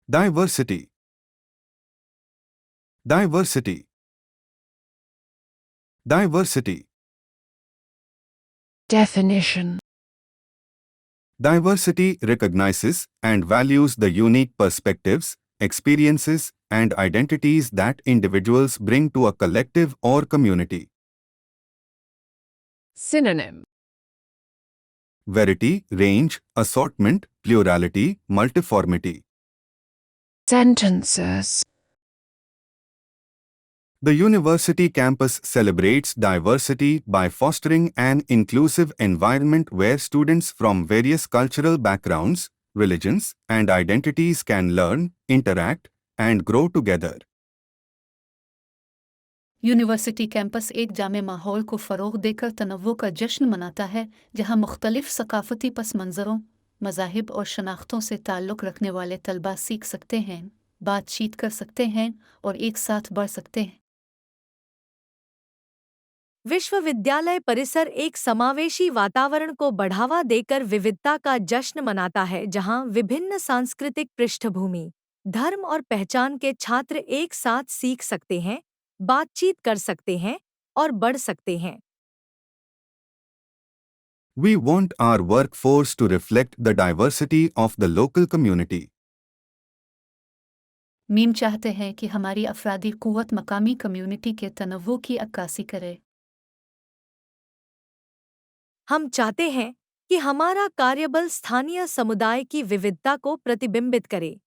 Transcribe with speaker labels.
Speaker 1: Diversity. Diversity. Diversity.
Speaker 2: Definition.
Speaker 1: Diversity recognizes and values the unique perspectives, experiences, and identities that individuals bring to a collective or community.
Speaker 2: Synonym.
Speaker 1: Variety, range, assortment, plurality, multiformity.
Speaker 2: Sentences.
Speaker 1: The university campus celebrates diversity by fostering an inclusive environment where students from various cultural backgrounds, religions, and identities can learn, interact, and grow together.
Speaker 3: University campus एक जामे माहौल को फ़रोग़ देकर तनव्वुर का जश्न मनाता है, जहां मुख्तलिफ सकाफ़ती पस मंज़रों, मज़ाहिब और शनाख्तों से ताल्लुक़ रखने वाले तलबा सीख सकते हैं, बातचीत कर सकते हैं और एक साथ बढ़ सकते हैं।
Speaker 4: विश्वविद्यालय परिसर एक समावेशी वातावरण को बढ़ावा देकर विविधता का जश्न मनाता है, जहां विभिन्न सांस्कृतिक पृष्ठभूमि, धर्म और पहचान के छात्र एक साथ सीख सकते हैं, बातचीत कर सकते हैं और बढ़ सकते हैं।
Speaker 1: We want our workforce to reflect the diversity of the local community.
Speaker 3: Meme चाहते हैं कि हमारी अफरादी क़ुव्वत मकामी कम्युनिटी के तनव्वुर की अक्कासी करे।
Speaker 4: हम चाहते हैं कि हमारा कार्यबल स्थानीय समुदाय की विविधता को प्रतिबिंबित करे।